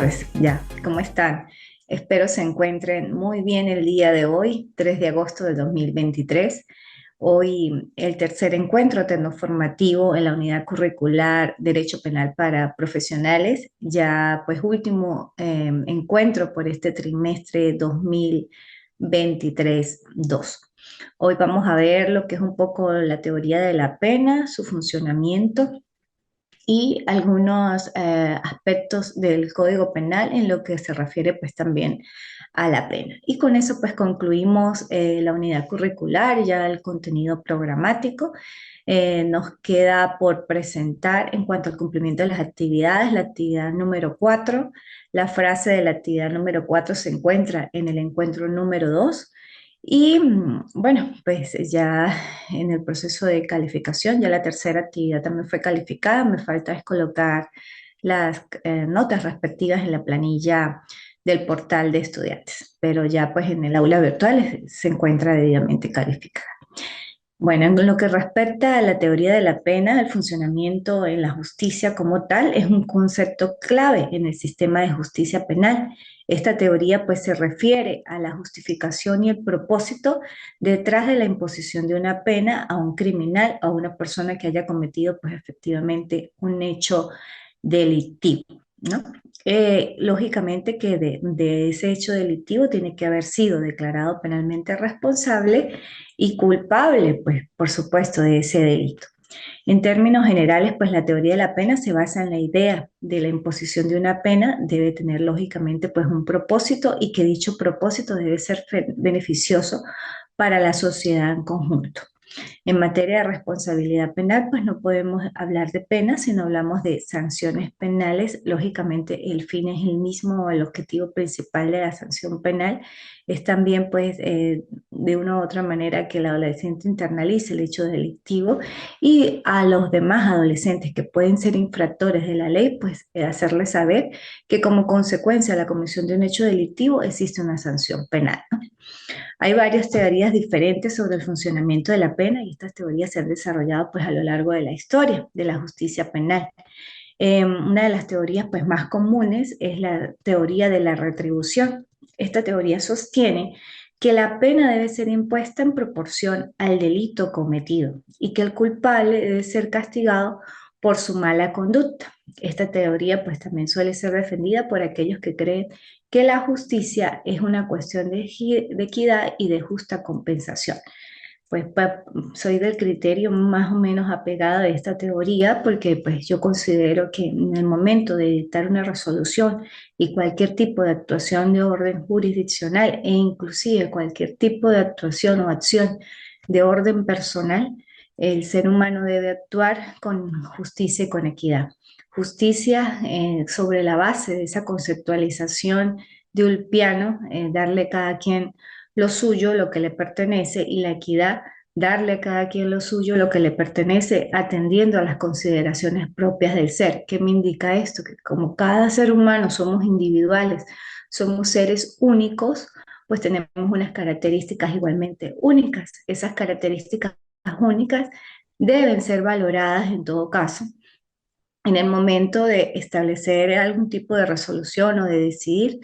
tardes, ya, ¿cómo están? Espero se encuentren muy bien el día de hoy, 3 de agosto de 2023. Hoy el tercer encuentro tecnoformativo en la unidad curricular Derecho Penal para Profesionales, ya pues último encuentro por este trimestre 2023-2. Hoy vamos a ver lo que es un poco la teoría de la pena, su funcionamiento y algunos aspectos del Código Penal en lo que se refiere pues también a la pena. Y con eso pues concluimos la unidad curricular, ya el contenido programático. Nos queda por presentar en cuanto al cumplimiento de las actividades, la actividad número 4. La frase de la actividad número 4 se encuentra en el encuentro número 2. Y bueno, pues ya en el proceso de calificación, ya la tercera actividad también fue calificada, me falta es colocar las notas respectivas en la planilla del portal de estudiantes, pero ya pues en el aula virtual se encuentra debidamente calificada. Bueno, en lo que respecta a la teoría de la pena, el funcionamiento en la justicia como tal es un concepto clave en el sistema de justicia penal. Esta teoría pues se refiere a la justificación y el propósito detrás de la imposición de una pena a un criminal, a una persona que haya cometido pues efectivamente un hecho delictivo, ¿no? Lógicamente que de ese hecho delictivo tiene que haber sido declarado penalmente responsable y culpable, pues, por supuesto, de ese delito. En términos generales, pues la teoría de la pena se basa en la idea de la imposición de una pena debe tener lógicamente pues un propósito y que dicho propósito debe ser beneficioso para la sociedad en conjunto. En materia de responsabilidad penal, pues no podemos hablar de penas, sino hablamos de sanciones penales. Lógicamente, el fin es el mismo, el objetivo principal de la sanción penal es también, pues, de una u otra manera que el adolescente internalice el hecho delictivo y a los demás adolescentes que pueden ser infractores de la ley, pues, hacerles saber que como consecuencia de la comisión de un hecho delictivo existe una sanción penal, ¿no? Hay varias teorías diferentes sobre el funcionamiento de la pena y estas teorías se han desarrollado pues a lo largo de la historia de la justicia penal. Una de las teorías pues más comunes es la teoría de la retribución. Esta teoría sostiene que la pena debe ser impuesta en proporción al delito cometido y que el culpable debe ser castigado por su mala conducta. Esta teoría pues también suele ser defendida por aquellos que creen que la justicia es una cuestión de equidad y de justa compensación. Pues soy del criterio más o menos apegada a esta teoría porque pues yo considero que en el momento de dictar una resolución y cualquier tipo de actuación de orden jurisdiccional e inclusive cualquier tipo de actuación o acción de orden personal, el ser humano debe actuar con justicia y con equidad. Justicia sobre la base de esa conceptualización de Ulpiano, darle a cada quien lo suyo, lo que le pertenece, y la equidad, darle a cada quien lo suyo, lo que le pertenece, atendiendo a las consideraciones propias del ser. ¿Qué me indica esto? Que como cada ser humano somos individuales, somos seres únicos, pues tenemos unas características igualmente únicas. Esas características únicas deben ser valoradas en todo caso en el momento de establecer algún tipo de resolución o de decidir,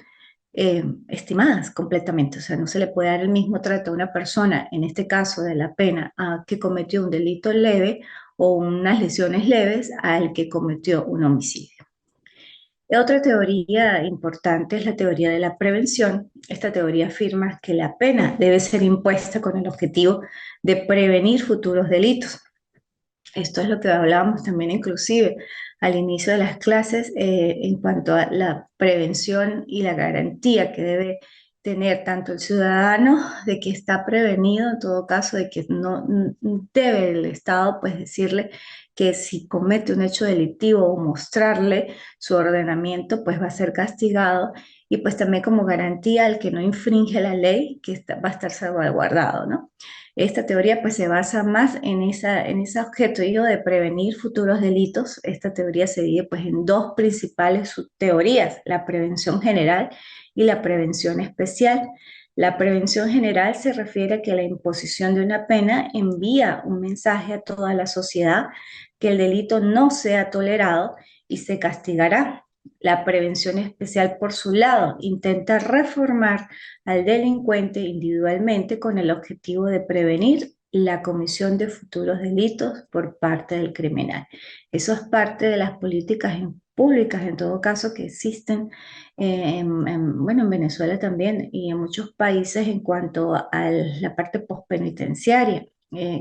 estimadas completamente. O sea, no se le puede dar el mismo trato a una persona, en este caso de la pena, que cometió un delito leve o unas lesiones leves al que cometió un homicidio. Otra teoría importante es la teoría de la prevención. Esta teoría afirma que la pena debe ser impuesta con el objetivo de prevenir futuros delitos. Esto es lo que hablábamos también inclusive al inicio de las clases en cuanto a la prevención y la garantía que debe tener tanto el ciudadano de que está prevenido, en todo caso, de que no debe el Estado pues decirle que si comete un hecho delictivo o mostrarle su ordenamiento, pues va a ser castigado y pues también como garantía al que no infringe la ley, que va a estar salvaguardado, ¿no? Esta teoría pues se basa más en ese objetivo de prevenir futuros delitos. Esta teoría se divide pues en dos principales subteorías, la prevención general y la prevención especial. La prevención general se refiere a que la imposición de una pena envía un mensaje a toda la sociedad que el delito no sea tolerado y se castigará. La prevención especial, por su lado, intenta reformar al delincuente individualmente con el objetivo de prevenir la comisión de futuros delitos por parte del criminal. Eso es parte de las políticas públicas, en todo caso, que existen bueno, en Venezuela también y en muchos países en cuanto a la parte postpenitenciaria,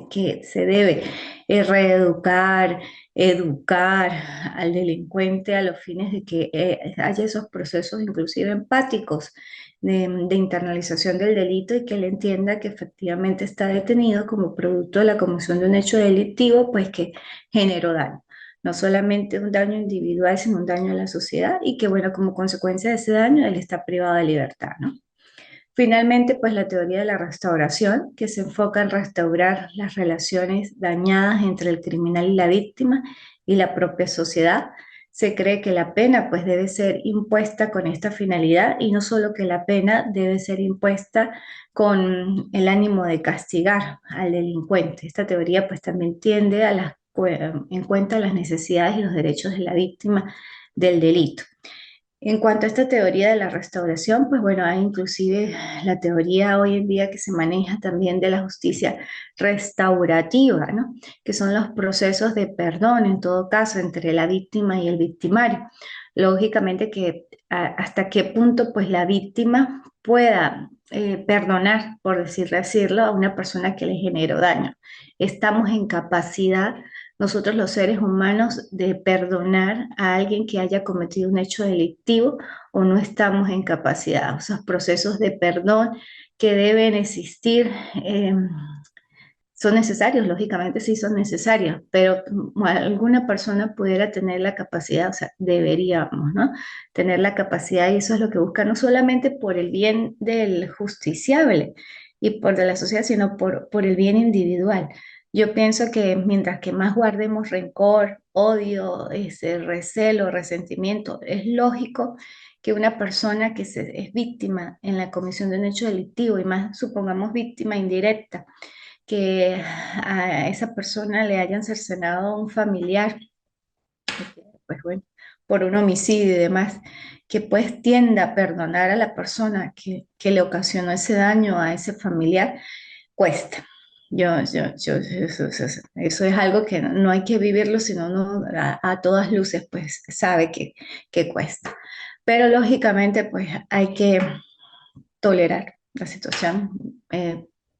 que se debe reeducar, educar al delincuente a los fines de que haya esos procesos inclusive empáticos de internalización del delito y que él entienda que efectivamente está detenido como producto de la comisión de un hecho delictivo, pues que generó daño. No solamente un daño individual, sino un daño a la sociedad y que, bueno, como consecuencia de ese daño, él está privado de libertad, ¿no? Finalmente, pues la teoría de la restauración, que se enfoca en restaurar las relaciones dañadas entre el criminal y la víctima y la propia sociedad. Se cree que la pena pues debe ser impuesta con esta finalidad y no solo que la pena debe ser impuesta con el ánimo de castigar al delincuente. Esta teoría pues también tiende a en cuenta las necesidades y los derechos de la víctima del delito. En cuanto a esta teoría de la restauración, pues bueno, hay inclusive la teoría hoy en día que se maneja también de la justicia restaurativa, ¿no? Que son los procesos de perdón, en todo caso, entre la víctima y el victimario. Lógicamente que hasta qué punto pues la víctima pueda perdonar, por decirlo, a una persona que le generó daño. Estamos en capacidad nosotros los seres humanos de perdonar a alguien que haya cometido un hecho delictivo o no estamos en capacidad. Esos procesos de perdón que deben existir son necesarios, lógicamente sí son necesarios, pero alguna persona pudiera tener la capacidad, o sea, deberíamos, ¿no? Tener la capacidad y eso es lo que busca no solamente por el bien del justiciable y por de la sociedad, sino por el bien individual. Yo pienso que mientras que más guardemos rencor, odio, ese recelo, resentimiento, es lógico que una persona que es víctima en la comisión de un hecho delictivo y más supongamos víctima indirecta, que a esa persona le hayan cercenado a un familiar, pues bueno, por un homicidio y demás, que pues tienda a perdonar a la persona que le ocasionó ese daño a ese familiar, cuesta. Eso es algo que no hay que vivirlo, sino uno a todas luces pues sabe que cuesta. Pero lógicamente pues hay que tolerar la situación,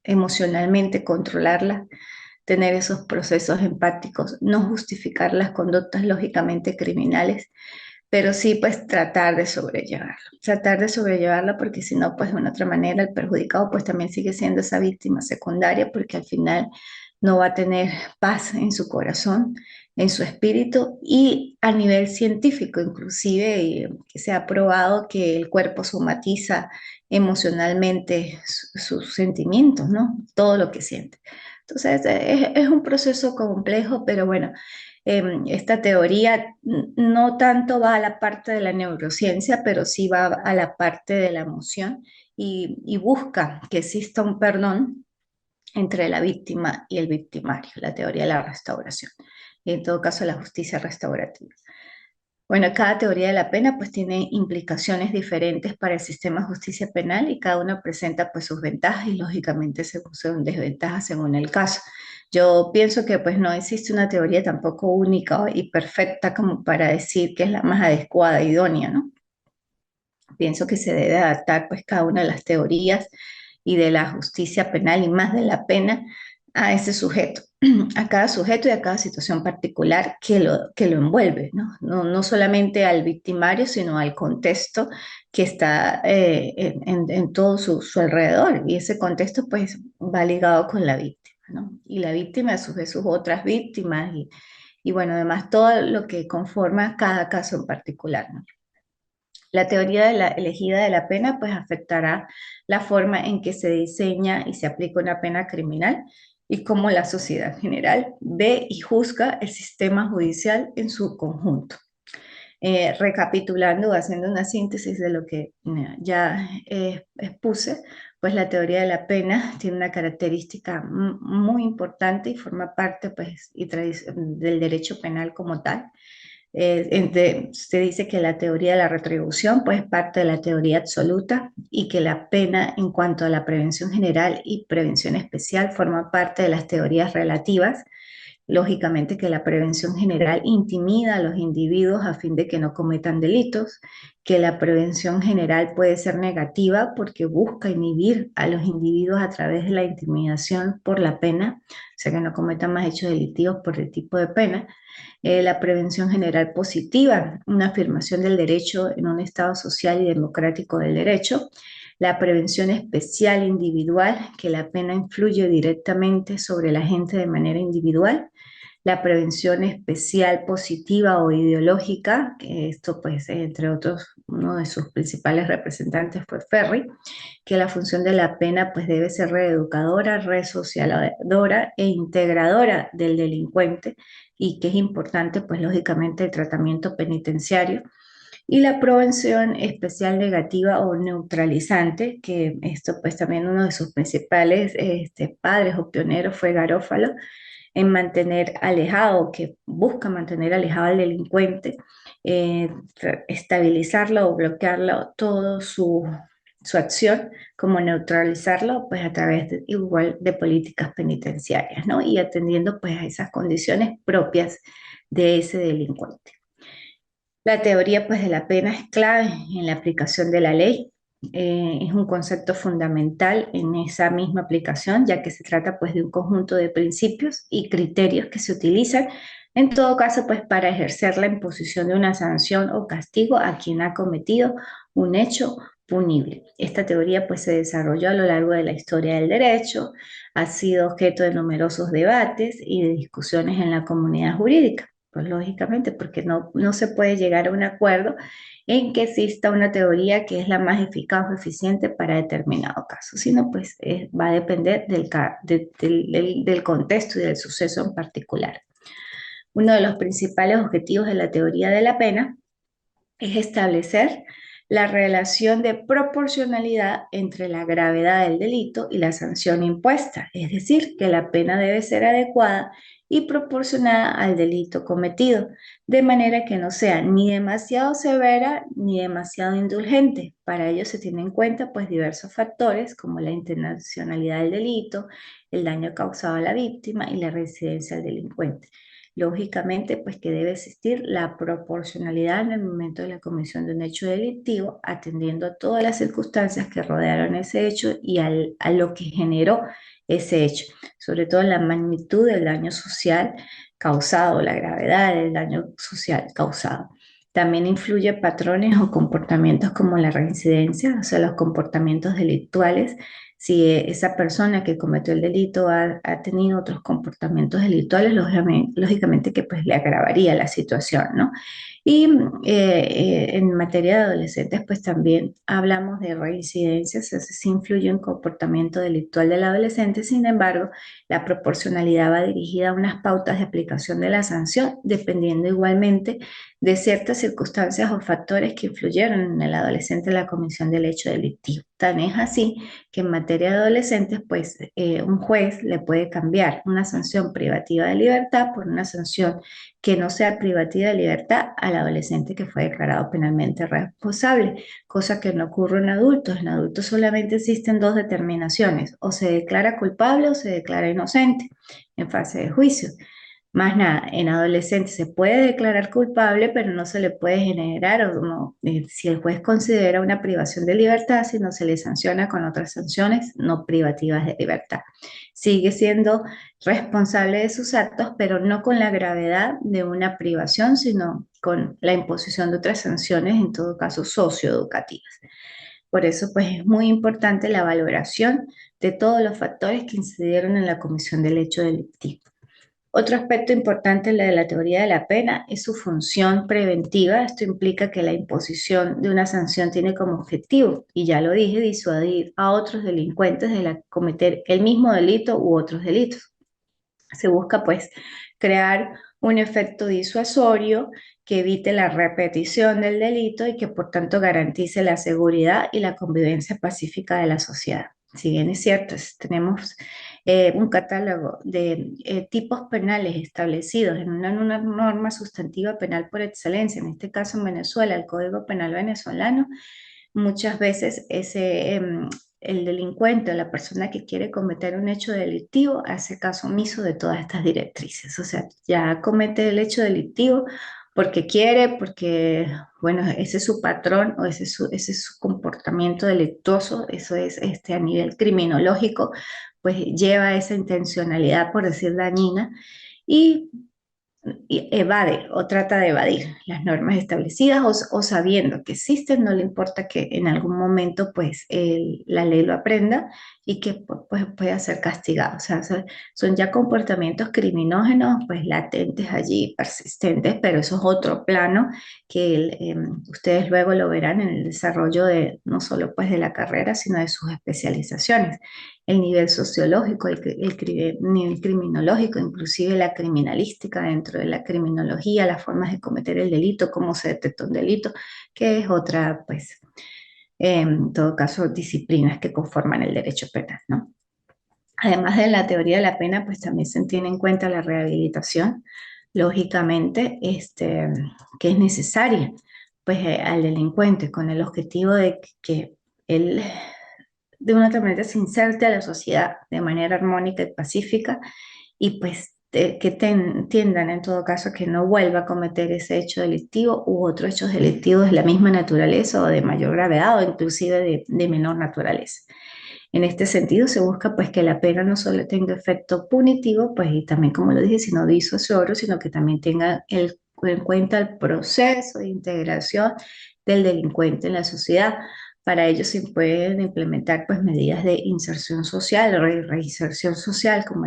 emocionalmente controlarla, tener esos procesos empáticos, no justificar las conductas lógicamente criminales, pero sí pues tratar de sobrellevarlo porque si no pues de una otra manera el perjudicado pues también sigue siendo esa víctima secundaria porque al final no va a tener paz en su corazón, en su espíritu y a nivel científico inclusive que se ha probado que el cuerpo somatiza emocionalmente sus sentimientos, ¿no? Todo lo que siente. Entonces es un proceso complejo, pero bueno, esta teoría no tanto va a la parte de la neurociencia, pero sí va a la parte de la emoción y busca que exista un perdón entre la víctima y el victimario, la teoría de la restauración, y en todo caso la justicia restaurativa. Bueno, cada teoría de la pena pues tiene implicaciones diferentes para el sistema de justicia penal y cada una presenta pues sus ventajas y lógicamente según desventajas según el caso. Yo pienso que pues no existe una teoría tampoco única y perfecta como para decir que es la más adecuada, idónea, ¿no? Pienso que se debe adaptar pues cada una de las teorías y de la justicia penal y más de la pena a ese sujeto, a cada sujeto y a cada situación particular que lo envuelve, ¿no? No solamente al victimario, sino al contexto que está en todo su alrededor. Y ese contexto pues va ligado con la víctima, ¿no? Y la víctima a su vez sus otras víctimas y bueno, además todo lo que conforma cada caso en particular, ¿no? La teoría de la elegida de la pena pues afectará la forma en que se diseña y se aplica una pena criminal y cómo la sociedad en general ve y juzga el sistema judicial en su conjunto. Recapitulando, haciendo una síntesis de lo que ya expuse, pues la teoría de la pena tiene una característica muy importante y forma parte pues, del derecho penal como tal Se dice que la teoría de la retribución pues parte de la teoría absoluta y que la pena en cuanto a la prevención general y prevención especial forma parte de las teorías relativas. Lógicamente que la prevención general intimida a los individuos a fin de que no cometan delitos, que la prevención general puede ser negativa porque busca inhibir a los individuos a través de la intimidación por la pena, o sea que no cometan más hechos delictivos por el tipo de pena. La prevención general positiva, una afirmación del derecho en un Estado social y democrático del derecho. La prevención especial individual, que la pena influye directamente sobre la gente de manera individual. La prevención especial positiva o ideológica, que esto pues entre otros, uno de sus principales representantes fue Ferry, que la función de la pena pues debe ser reeducadora, resocializadora e integradora del delincuente y que es importante pues lógicamente el tratamiento penitenciario y la prevención especial negativa o neutralizante, que esto pues también uno de sus principales padres o pioneros fue Garófalo, en mantener alejado, que busca mantener alejado al delincuente, eh, estabilizarlo o bloquearlo todo su acción, como neutralizarlo, pues a través de, igual de políticas penitenciarias, ¿no? Y atendiendo pues a esas condiciones propias de ese delincuente. La teoría pues de la pena es clave en la aplicación de la ley. Es un concepto fundamental en esa misma aplicación, ya que se trata pues de un conjunto de principios y criterios que se utilizan en todo caso pues para ejercer la imposición de una sanción o castigo a quien ha cometido un hecho punible. Esta teoría pues se desarrolló a lo largo de la historia del derecho, ha sido objeto de numerosos debates y de discusiones en la comunidad jurídica. Pues lógicamente, porque no se puede llegar a un acuerdo en que exista una teoría que es la más eficaz o eficiente para determinado caso, sino pues va a depender del contexto y del suceso en particular. Uno de los principales objetivos de la teoría de la pena es establecer la relación de proporcionalidad entre la gravedad del delito y la sanción impuesta, es decir, que la pena debe ser adecuada y proporcionada al delito cometido, de manera que no sea ni demasiado severa ni demasiado indulgente. Para ello se tienen en cuenta pues diversos factores como la internacionalidad del delito, el daño causado a la víctima y la residencia del delincuente. Lógicamente, pues que debe existir la proporcionalidad en el momento de la comisión de un hecho delictivo, atendiendo a todas las circunstancias que rodearon ese hecho y a lo que generó ese hecho, sobre todo la magnitud del daño social causado, la gravedad del daño social causado. También influye patrones o comportamientos como la reincidencia, o sea, los comportamientos delictuales. Si esa persona que cometió el delito ha tenido otros comportamientos delictuales, lógicamente que pues le agravaría la situación, ¿no? Y en materia de adolescentes, pues también hablamos de reincidencias, o sea, sí influye en comportamiento delictual del adolescente, sin embargo, la proporcionalidad va dirigida a unas pautas de aplicación de la sanción, dependiendo igualmente de ciertas circunstancias o factores que influyeron en el adolescente en la comisión del hecho delictivo. Tan es así que en materia de adolescentes, pues un juez le puede cambiar una sanción privativa de libertad por una sanción que no sea privativa de libertad al adolescente que fue declarado penalmente responsable, cosa que no ocurre en adultos. En adultos solamente existen dos determinaciones, o se declara culpable o se declara inocente en fase de juicio. Más nada, en adolescentes se puede declarar culpable, pero no se le puede generar, o no, si el juez considera una privación de libertad, si no se le sanciona con otras sanciones no privativas de libertad. Sigue siendo responsable de sus actos, pero no con la gravedad de una privación, sino con la imposición de otras sanciones, en todo caso socioeducativas. Por eso, pues es muy importante la valoración de todos los factores que incidieron en la comisión del hecho delictivo. Otro aspecto importante de la teoría de la pena es su función preventiva. Esto implica que la imposición de una sanción tiene como objetivo, y ya lo dije, disuadir a otros delincuentes de cometer el mismo delito u otros delitos. Se busca pues crear un efecto disuasorio que evite la repetición del delito y que por tanto garantice la seguridad y la convivencia pacífica de la sociedad. Si bien es cierto, tenemos un catálogo de tipos penales establecidos en una norma sustantiva penal por excelencia, en este caso en Venezuela, el Código Penal venezolano, muchas veces el delincuente o la persona que quiere cometer un hecho delictivo hace caso omiso de todas estas directrices. O sea, ya comete el hecho delictivo porque quiere, porque, bueno, ese es su patrón o ese es su comportamiento delictuoso, eso es a nivel criminológico, pues lleva esa intencionalidad, por decir dañina, y evade o trata de evadir las normas establecidas o sabiendo que existen, no le importa que en algún momento pues la ley lo aprenda y que pues, pueda ser castigado. O sea, son ya comportamientos criminógenos pues latentes allí, persistentes, pero eso es otro plano que ustedes luego lo verán en el desarrollo de no solo pues de la carrera, sino de sus especializaciones, el nivel sociológico, nivel criminológico, inclusive la criminalística dentro de la criminología, las formas de cometer el delito, cómo se detecta un delito, que es otra, pues, en todo caso, disciplinas que conforman el derecho penal, ¿no? Además de la teoría de la pena, pues también se tiene en cuenta la rehabilitación, lógicamente, que es necesaria, pues, al delincuente con el objetivo de que él de una otra manera se inserte a la sociedad de manera armónica y pacífica y pues que entiendan en todo caso que no vuelva a cometer ese hecho delictivo u otros hechos delictivos de la misma naturaleza o de mayor gravedad o inclusive de menor naturaleza. En este sentido se busca pues que la pena no solo tenga efecto punitivo, pues y también como lo dije, sino disuasorio, sino que también tenga en cuenta el proceso de integración del delincuente en la sociedad. Para ello se pueden implementar pues medidas de inserción social, reinserción social, como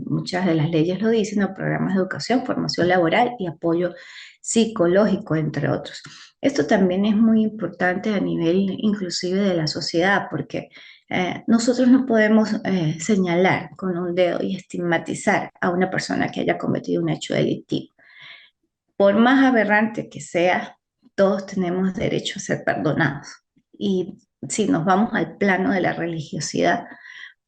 muchas de las leyes lo dicen, o programas de educación, formación laboral y apoyo psicológico, entre otros. Esto también es muy importante a nivel inclusive de la sociedad, porque nosotros no podemos señalar con un dedo y estigmatizar a una persona que haya cometido un hecho delictivo. Por más aberrante que sea, todos tenemos derecho a ser perdonados. Y si nos vamos al plano de la religiosidad,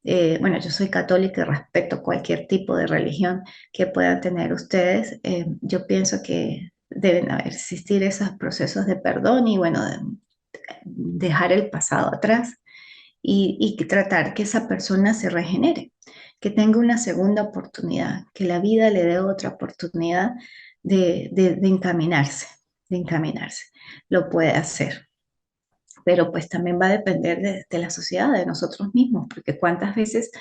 bueno, yo soy católica y respeto cualquier tipo de religión que puedan tener ustedes. Yo pienso que deben existir esos procesos de perdón y, bueno, dejar el pasado atrás y tratar que esa persona se regenere, que tenga una segunda oportunidad, que la vida le dé otra oportunidad de encaminarse, de encaminarse. Lo puede hacer, pero pues también va a depender de la sociedad, de nosotros mismos, porque cuántas veces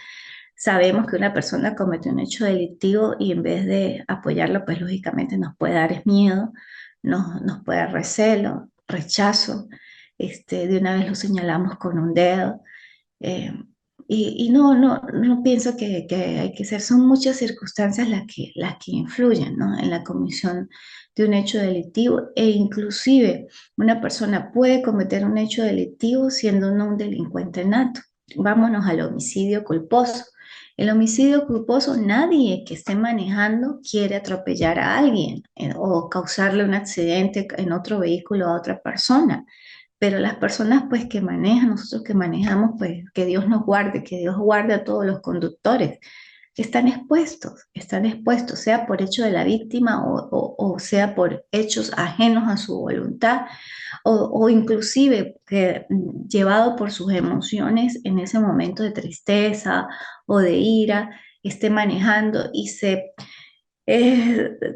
sabemos que una persona cometió un hecho delictivo y en vez de apoyarlo, pues lógicamente nos puede dar miedo, nos puede dar recelo, rechazo, de una vez lo señalamos con un dedo. eh, y no pienso que hay que ser, son muchas circunstancias las que influyen, ¿no? En la comisión de un hecho delictivo e inclusive una persona puede cometer un hecho delictivo siendo no un delincuente nato. Vámonos al homicidio culposo. El homicidio culposo, nadie que esté manejando quiere atropellar a alguien o causarle un accidente en otro vehículo a otra persona, pero las personas pues que manejan, nosotros que manejamos, pues que Dios nos guarde, que Dios guarde a todos los conductores, están expuestos, sea por hecho de la víctima o sea por hechos ajenos a su voluntad o inclusive que llevado por sus emociones en ese momento de tristeza o de ira, esté manejando y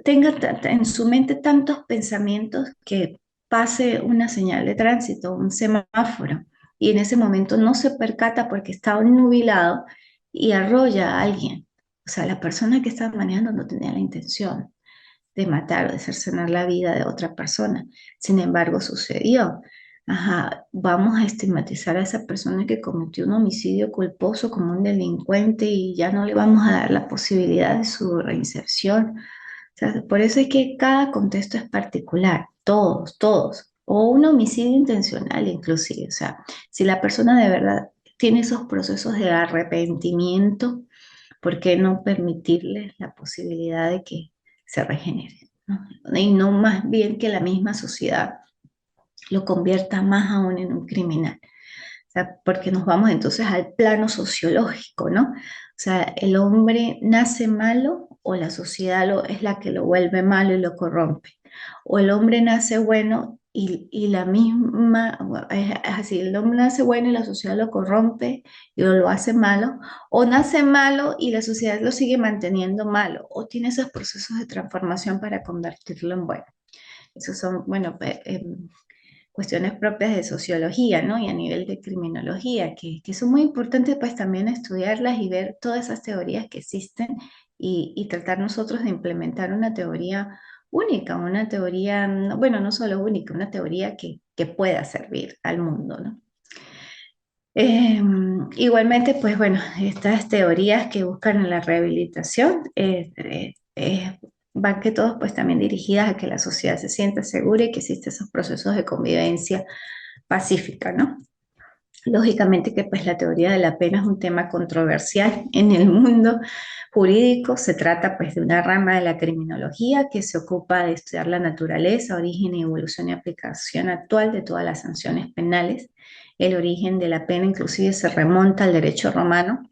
tenga en su mente tantos pensamientos que pase una señal de tránsito, un semáforo, y en ese momento no se percata porque está nubilado y arrolla a alguien. O sea, la persona que estaba manejando no tenía la intención de matar o de cercenar la vida de otra persona. Sin embargo, sucedió. Ajá, vamos a estigmatizar a esa persona que cometió un homicidio culposo como un delincuente y ya no le vamos a dar la posibilidad de su reinserción. O sea, por eso es que cada contexto es particular, todos, todos, o un homicidio intencional inclusive. O sea, si la persona de verdad tiene esos procesos de arrepentimiento, ¿por qué no permitirle la posibilidad de que se regenere, ¿no? Y no más bien que la misma sociedad lo convierta más aún en un criminal. O sea, porque nos vamos entonces al plano sociológico, ¿no? O sea, el hombre nace malo o la sociedad es la que lo vuelve malo y lo corrompe. O el hombre nace bueno y la misma, es así, el hombre nace bueno y la sociedad lo corrompe y lo hace malo. O nace malo y la sociedad lo sigue manteniendo malo. O tiene esos procesos de transformación para convertirlo en bueno. Esos son, bueno, cuestiones propias de sociología, ¿no? Y a nivel de criminología, que son muy importantes pues también estudiarlas y ver todas esas teorías que existen y tratar nosotros de implementar una teoría única, una teoría, bueno, no solo única, una teoría que pueda servir al mundo, ¿no? Eh, Igualmente, pues bueno, estas teorías que buscan la rehabilitación van que todos pues también dirigidas a que la sociedad se sienta segura y que existen esos procesos de convivencia pacífica, ¿no? Lógicamente que pues la teoría de la pena es un tema controversial en el mundo jurídico. Se trata pues de una rama de la criminología que se ocupa de estudiar la naturaleza, origen, evolución y aplicación actual de todas las sanciones penales. El origen de la pena inclusive se remonta al derecho romano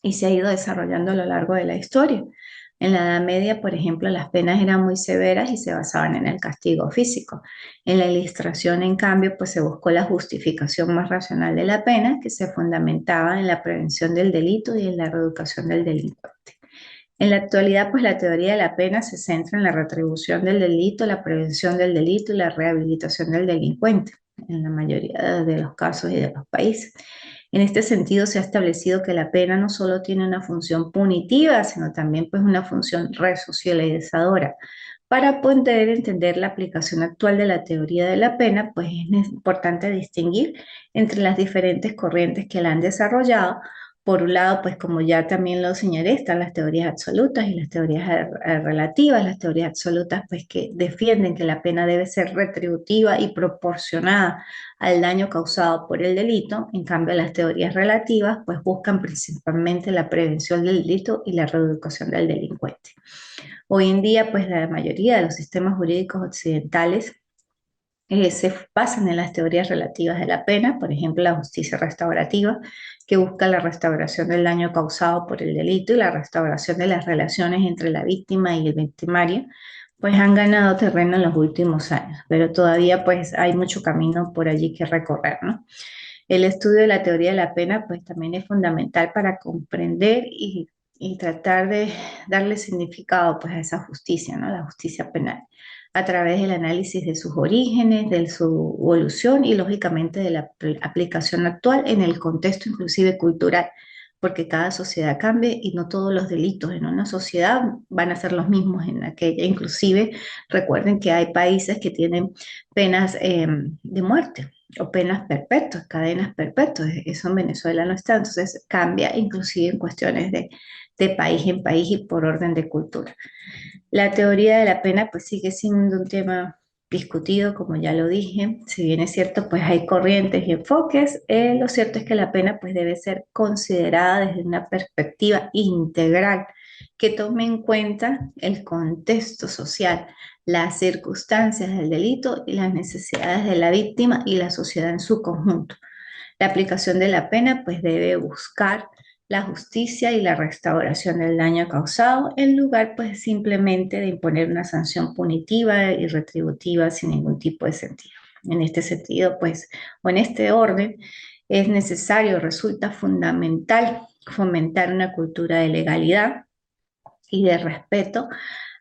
y se ha ido desarrollando a lo largo de la historia. En la Edad Media, por ejemplo, las penas eran muy severas y se basaban en el castigo físico. En la Ilustración, en cambio, pues se buscó la justificación más racional de la pena, que se fundamentaba en la prevención del delito y en la reeducación del delincuente. En la actualidad, pues la teoría de la pena se centra en la retribución del delito, la prevención del delito y la rehabilitación del delincuente, en la mayoría de los casos y de los países. En este sentido, se ha establecido que la pena no solo tiene una función punitiva, sino también pues una función resocializadora. Para poder entender la aplicación actual de la teoría de la pena, pues es importante distinguir entre las diferentes corrientes que la han desarrollado. Por un lado, pues como ya también lo señalé, están las teorías absolutas y las teorías relativas. Las teorías absolutas, pues que defienden que la pena debe ser retributiva y proporcionada al daño causado por el delito. En cambio, las teorías relativas, pues buscan principalmente la prevención del delito y la reeducación del delincuente. Hoy en día, pues la mayoría de los sistemas jurídicos occidentales se basan en las teorías relativas de la pena, por ejemplo, la justicia restaurativa, que busca la restauración del daño causado por el delito y la restauración de las relaciones entre la víctima y el victimario, pues han ganado terreno en los últimos años, pero todavía pues hay mucho camino por allí que recorrer, ¿no? El estudio de la teoría de la pena pues también es fundamental para comprender y tratar de darle significado pues a esa justicia, ¿no? La justicia penal, a través del análisis de sus orígenes, de su evolución y lógicamente de la aplicación actual en el contexto inclusive cultural, porque cada sociedad cambia y no todos los delitos en una sociedad van a ser los mismos en aquella. Inclusive recuerden que hay países que tienen penas de muerte o penas perpetuas, cadenas perpetuas. Eso en Venezuela no está, entonces cambia inclusive en cuestiones de país en país y por orden de cultura. La teoría de la pena pues sigue siendo un tema discutido, como ya lo dije. Si bien es cierto, pues hay corrientes y enfoques, lo cierto es que la pena pues debe ser considerada desde una perspectiva integral que tome en cuenta el contexto social, las circunstancias del delito y las necesidades de la víctima y la sociedad en su conjunto. La aplicación de la pena pues debe buscar la justicia y la restauración del daño causado en lugar pues simplemente de imponer una sanción punitiva y retributiva sin ningún tipo de sentido. En este sentido pues o en este orden es necesario, resulta fundamental fomentar una cultura de legalidad y de respeto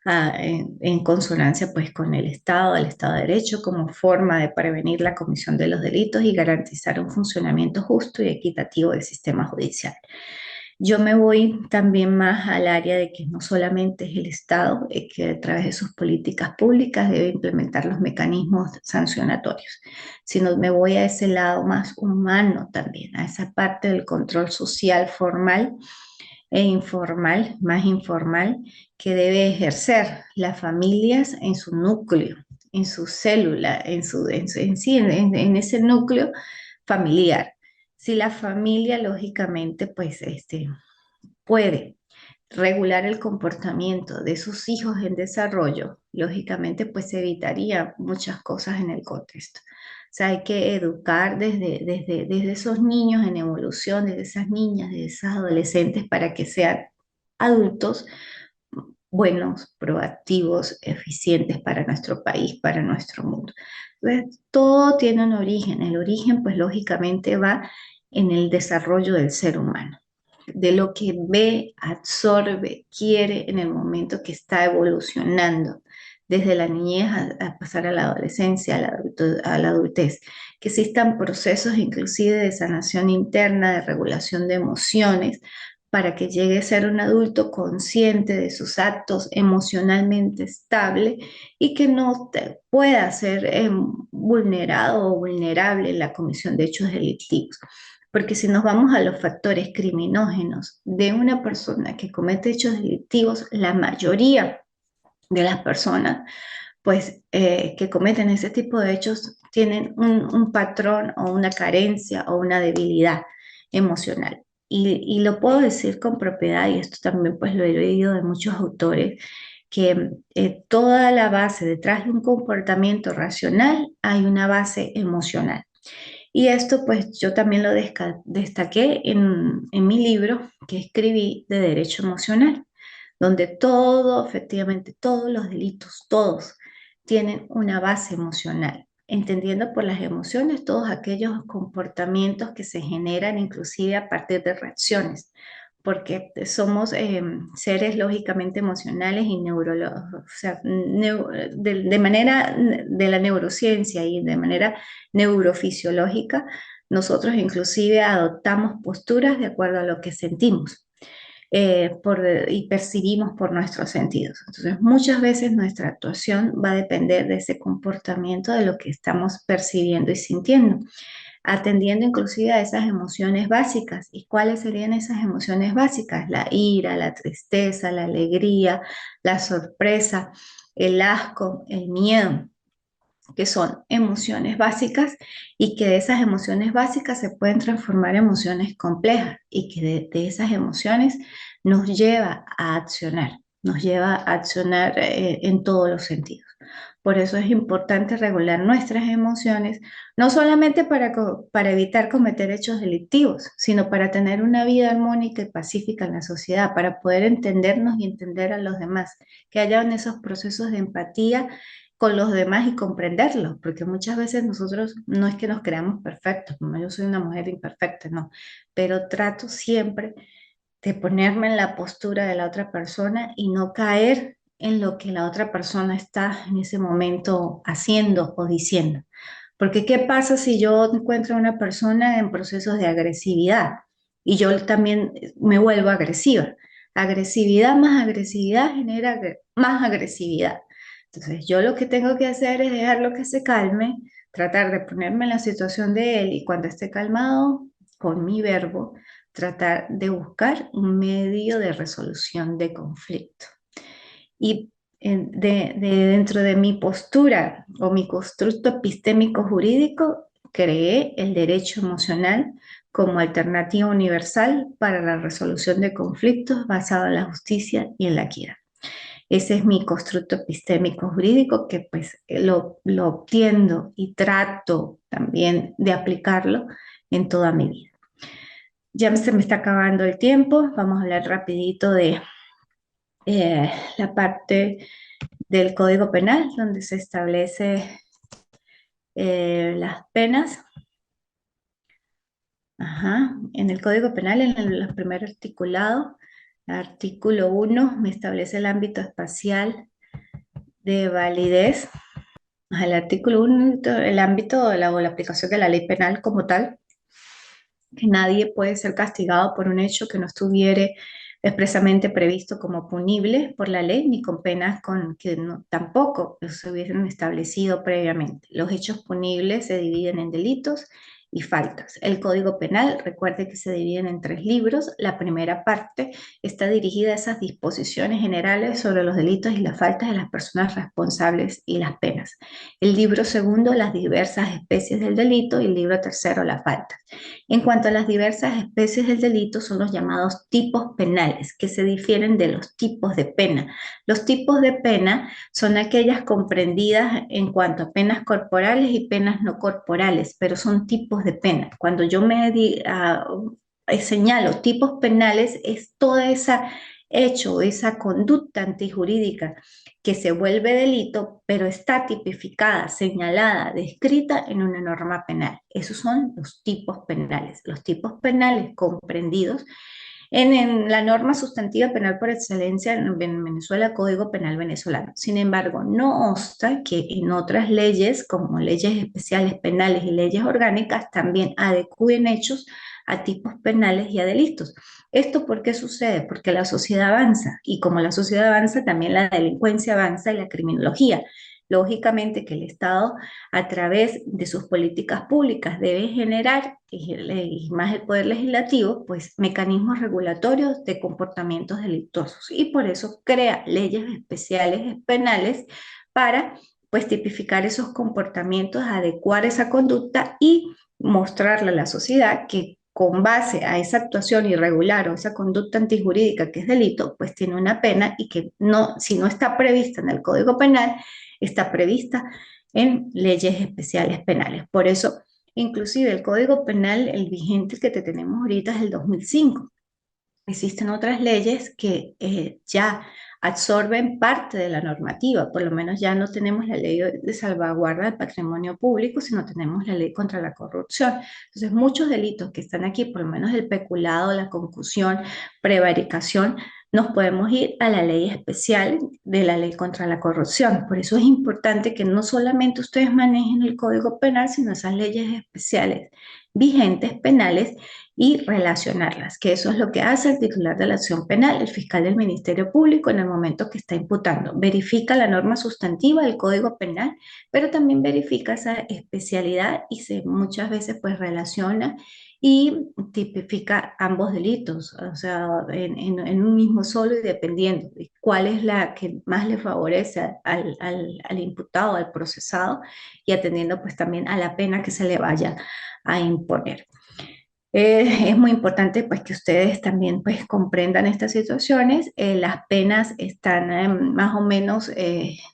en consonancia pues con el Estado de Derecho como forma de prevenir la comisión de los delitos y garantizar un funcionamiento justo y equitativo del sistema judicial. Yo me voy también más al área de que no solamente es el Estado que a través de sus políticas públicas debe implementar los mecanismos sancionatorios, sino me voy a ese lado más humano también, a esa parte del control social formal e informal, más informal, que debe ejercer las familias en su núcleo, en su célula, en sí, en ese núcleo familiar. Si la familia, lógicamente, pues puede regular el comportamiento de sus hijos en desarrollo, lógicamente pues se evitaría muchas cosas en el contexto. O sea, hay que educar desde esos niños en evolución, desde esas niñas, desde esas adolescentes, para que sean adultos buenos, proactivos, eficientes para nuestro país, para nuestro mundo. Entonces, todo tiene un origen. El origen, pues lógicamente va en el desarrollo del ser humano, de lo que ve, absorbe, quiere en el momento que está evolucionando, desde la niñez a pasar a la adolescencia, a la adultez, que existan procesos inclusive de sanación interna, de regulación de emociones, para que llegue a ser un adulto consciente de sus actos, emocionalmente estable y que no pueda ser vulnerado o vulnerable en la comisión de hechos delictivos. Porque si nos vamos a los factores criminógenos de una persona que comete hechos delictivos, la mayoría de las personas pues, que cometen ese tipo de hechos tienen un patrón o una carencia o una debilidad emocional. Y lo puedo decir con propiedad, y esto también pues lo he leído de muchos autores, que toda la base detrás de un comportamiento racional hay una base emocional. Y esto pues yo también lo destaqué en mi libro que escribí de derecho emocional, donde todo, efectivamente, todos los delitos, todos, tienen una base emocional, entendiendo por las emociones todos aquellos comportamientos que se generan inclusive a partir de reacciones, porque somos seres lógicamente emocionales y neurológicos, o sea, de manera de la neurociencia y de manera neurofisiológica, nosotros inclusive adoptamos posturas de acuerdo a lo que sentimos y percibimos por nuestros sentidos. Entonces, muchas veces nuestra actuación va a depender de ese comportamiento, de lo que estamos percibiendo y sintiendo, atendiendo inclusive a esas emociones básicas. ¿Y cuáles serían esas emociones básicas? La ira, la tristeza, la alegría, la sorpresa, el asco, el miedo, que son emociones básicas y que de esas emociones básicas se pueden transformar en emociones complejas y que de esas emociones nos lleva a accionar, nos lleva a accionar en todos los sentidos. Por eso es importante regular nuestras emociones, no solamente para evitar cometer hechos delictivos, sino para tener una vida armónica y pacífica en la sociedad, para poder entendernos y entender a los demás, que hayan esos procesos de empatía con los demás y comprenderlos, porque muchas veces nosotros no es que nos creamos perfectos, no, yo soy una mujer imperfecta, no, pero trato siempre de ponerme en la postura de la otra persona y no caer en lo que la otra persona está en ese momento haciendo o diciendo. Porque ¿qué pasa si yo encuentro a una persona en procesos de agresividad y yo también me vuelvo agresiva? Agresividad genera más agresividad. Entonces, yo lo que tengo que hacer es dejarlo que se calme, tratar de ponerme en la situación de él y cuando esté calmado, con mi verbo, tratar de buscar un medio de resolución de conflicto. Y dentro de mi postura o mi constructo epistémico jurídico, creé el derecho emocional como alternativa universal para la resolución de conflictos basado en la justicia y en la equidad. Ese es mi constructo epistémico jurídico que pues lo obtiendo y trato también de aplicarlo en toda mi vida. Ya se me está acabando el tiempo, vamos a hablar rapidito de la parte del Código Penal, donde se establece las penas. Ajá. En el Código Penal, en el primer articulado, artículo 1, me establece el ámbito espacial de validez. Ajá, el artículo 1, el ámbito de o la aplicación de la ley penal como tal, que nadie puede ser castigado por un hecho que no estuviere expresamente previsto como punible por la ley, ni con penas que tampoco se hubiesen establecido previamente. Los hechos punibles se dividen en delitos y faltas. El Código Penal, recuerde que se divide en 3 libros. La primera parte está dirigida a esas disposiciones generales sobre los delitos y las faltas de las personas responsables y las penas. El libro segundo, las diversas especies del delito, y el libro tercero, las faltas. En cuanto a las diversas especies del delito, son los llamados tipos penales, que se difieren de los tipos de pena. Los tipos de pena son aquellas comprendidas en cuanto a penas corporales y penas no corporales, pero son tipos de pena. Cuando yo señalo tipos penales, es toda esa hecho, esa conducta antijurídica que se vuelve delito, pero está tipificada, señalada, descrita en una norma penal. Esos son los tipos penales. Los tipos penales comprendidos en la norma sustantiva penal por excelencia en Venezuela, Código Penal venezolano. Sin embargo, no obsta que en otras leyes, como leyes especiales penales y leyes orgánicas, también adecúen hechos a tipos penales y a delitos. ¿Esto por qué sucede? Porque la sociedad avanza, y como la sociedad avanza, también la delincuencia avanza y la criminología. Lógicamente que el Estado, a través de sus políticas públicas, debe generar, y más el Poder Legislativo, pues mecanismos regulatorios de comportamientos delictuosos. Y por eso crea leyes especiales penales para, pues, tipificar esos comportamientos, adecuar esa conducta y mostrarle a la sociedad que con base a esa actuación irregular o esa conducta antijurídica que es delito, pues tiene una pena, y que no, si no está prevista en el Código Penal, está prevista en leyes especiales penales. Por eso, inclusive el Código Penal, el vigente que tenemos ahorita, es el 2005. Existen otras leyes que ya absorben parte de la normativa. Por lo menos ya no tenemos la ley de salvaguarda del patrimonio público, sino tenemos la ley contra la corrupción. Entonces, muchos delitos que están aquí, por lo menos el peculado, la concusión, prevaricación, nos podemos ir a la ley especial de la ley contra la corrupción. Por eso es importante que no solamente ustedes manejen el Código Penal, sino esas leyes especiales vigentes penales, y relacionarlas, que eso es lo que hace el titular de la acción penal, el fiscal del Ministerio Público, en el momento que está imputando. Verifica la norma sustantiva del Código Penal, pero también verifica esa especialidad y muchas veces pues relaciona y tipifica ambos delitos, o sea, en un mismo solo, y dependiendo de cuál es la que más le favorece al imputado, al procesado, y atendiendo pues también a la pena que se le vaya a imponer. Es muy importante pues que ustedes también pues comprendan estas situaciones. Las penas están más o menos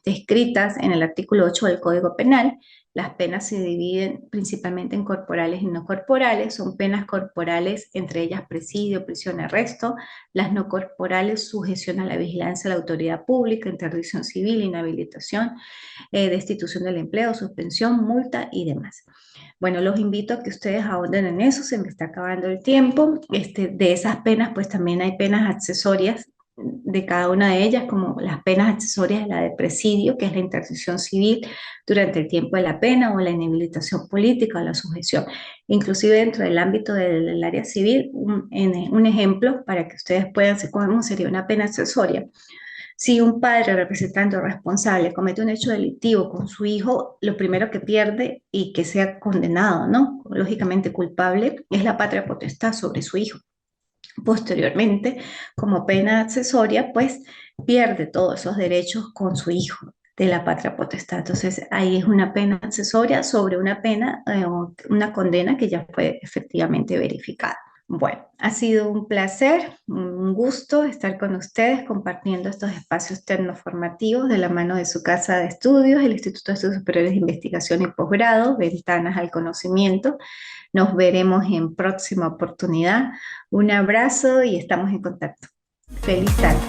descritas en el artículo 8 del Código Penal. Las penas se dividen principalmente en corporales y no corporales. Son penas corporales, entre ellas presidio, prisión, arresto. Las no corporales, sujeción a la vigilancia de la autoridad pública, interdicción civil, inhabilitación, destitución del empleo, suspensión, multa y demás. Bueno, los invito a que ustedes ahonden en eso. Se me está acabando el tiempo. De esas penas, pues también hay penas accesorias de cada una de ellas, como las penas accesorias de la de presidio, que es la interdicción civil durante el tiempo de la pena, o la inhabilitación política, o la sujeción. Inclusive dentro del ámbito del área civil, un ejemplo para que ustedes puedan saber cómo sería una pena accesoria. Si un padre representante o responsable comete un hecho delictivo con su hijo, lo primero que pierde, y que sea condenado, ¿no? Lógicamente culpable, es la patria potestad sobre su hijo. Posteriormente, como pena accesoria, pues pierde todos esos derechos con su hijo de la patria potestad. Entonces, ahí es una pena accesoria sobre una pena, una condena que ya fue efectivamente verificada. Bueno, ha sido un placer, un gusto estar con ustedes compartiendo estos espacios tecnoformativos de la mano de su casa de estudios, el Instituto de Estudios Superiores de Investigación y Posgrado, Ventanas al Conocimiento. Nos veremos en próxima oportunidad. Un abrazo y estamos en contacto. Feliz tarde.